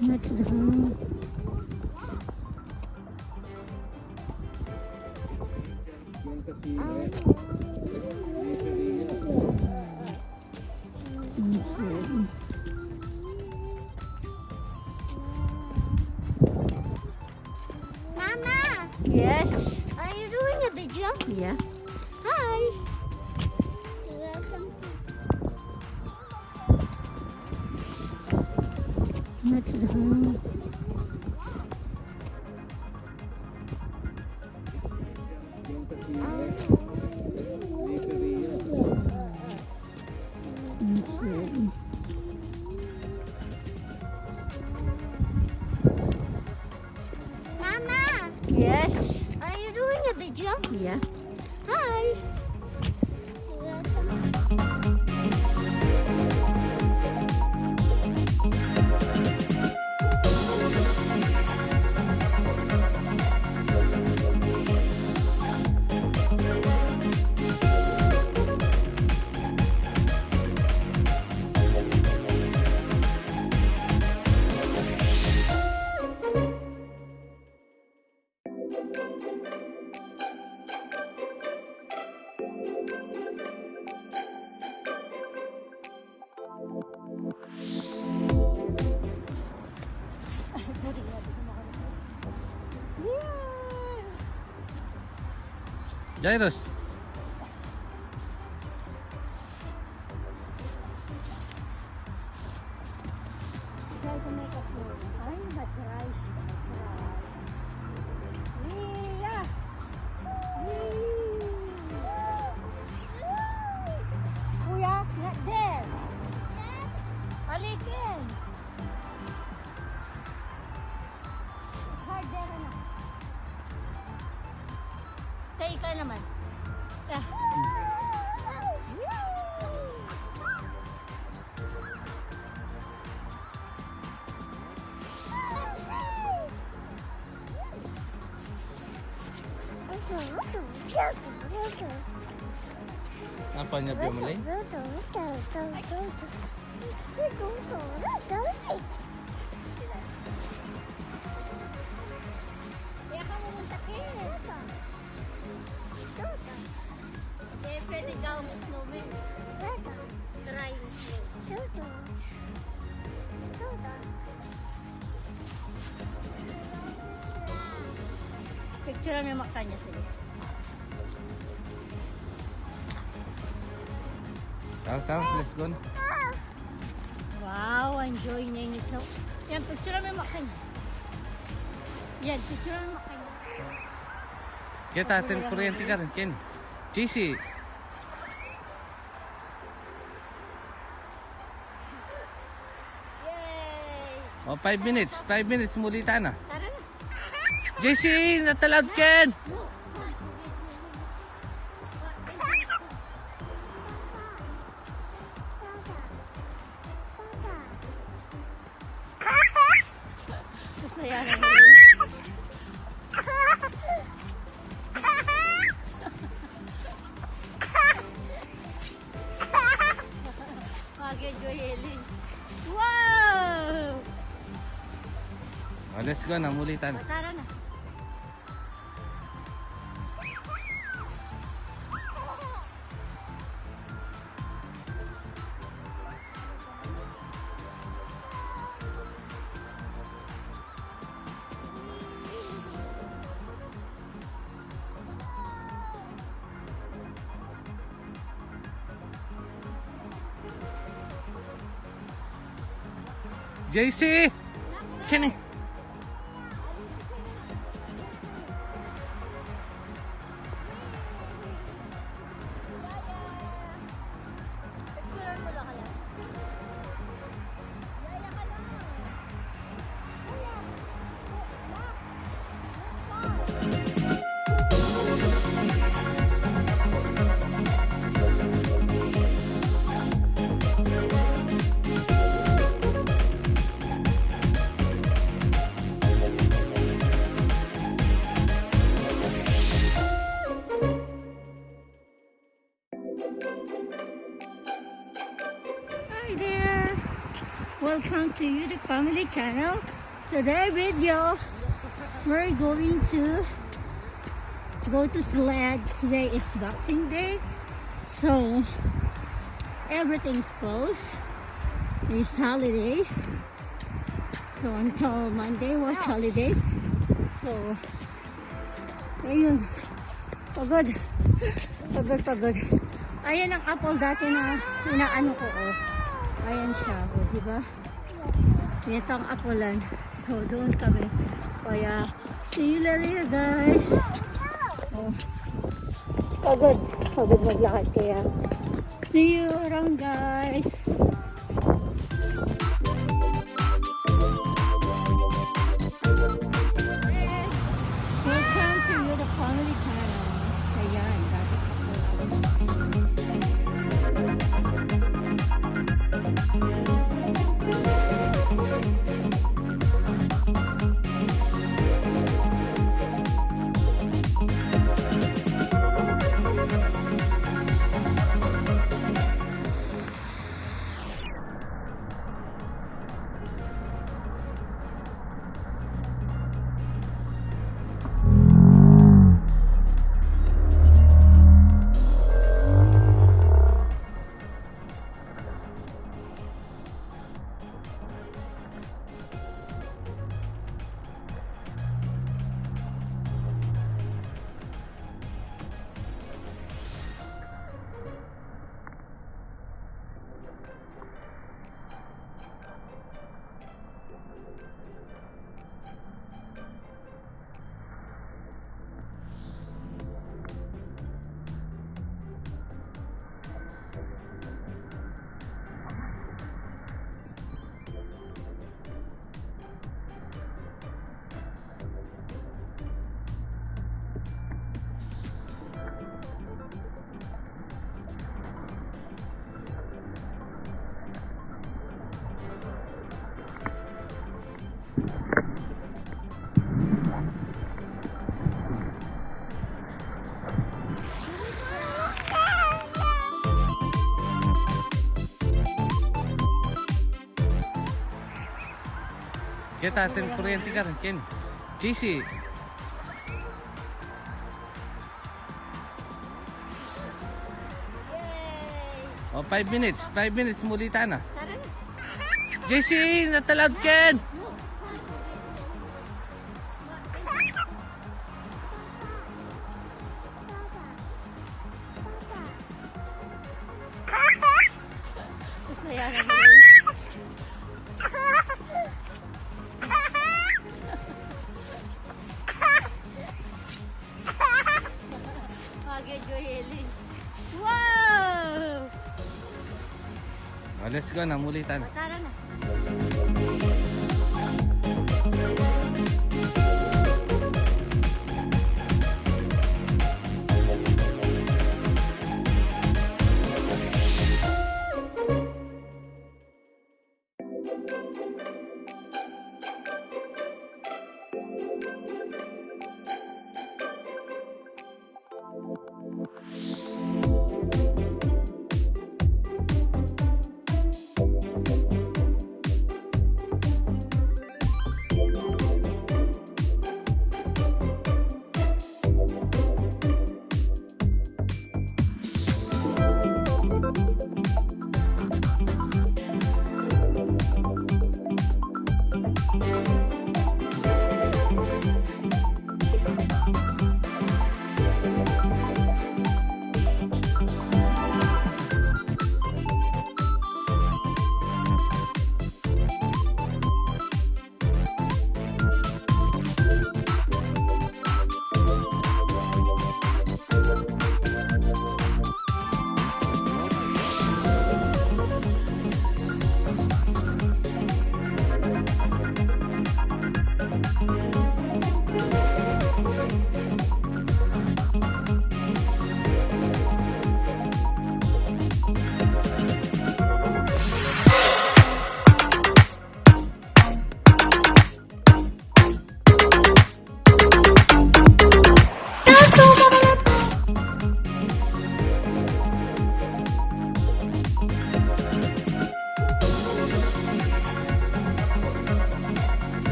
That's the home. Mama, Yes. are you doing a video? Yeah. Hi. Welcome That's the home. Mama, Yes. are you doing a video? Yeah. Hi. Welcome. Jairus. Try to make a floor. Ay, that's right. Yeah. Kuya, not there. Alikin. Hard there na. Kaya ikaw naman. Ah. Apa niya bumili? Kaya ka mumuntakin. Kaya pwede daw mas snowman. Try. Picture mo makanya sila. Tara, let's go. Wow, enjoy niya yung snow. Yan, picture mo makanya. Yan, picture mo makanya. Kita atin kuryente ka rin, Ken. JC. Yay! Oh, 5 minutes. 5 minutes muli tayo na. Tara na. JC, natalab, Ken. Masaya na. Mag-enjoy, Helen. Wow! Oh, let's go na, muli tayo. Tara na. JC! Kenny! to YouTube Family Channel. Today video, we're going to go to sled. Today is Boxing Day, so everything's closed. It's holiday, so until Monday was holiday. So ayun, pagod. Ayan ang apple dati na inaano ko, oh. Ayan siya, oh, diba? Ito ang apulan. So, doon kami. Kaya, see you later, guys. Oh. Pagod maglakad kaya. See you around, guys. Welcome to the Family Channel. Ayan, dati Kita atin kuryente ka rin, Ken. JC. Oh, 5 minutes. 5 minutes muli tayo na. Tara na. JC, natalab, Ken. Masaya na rin. Wow! Oh, let's go na, muli tayo na.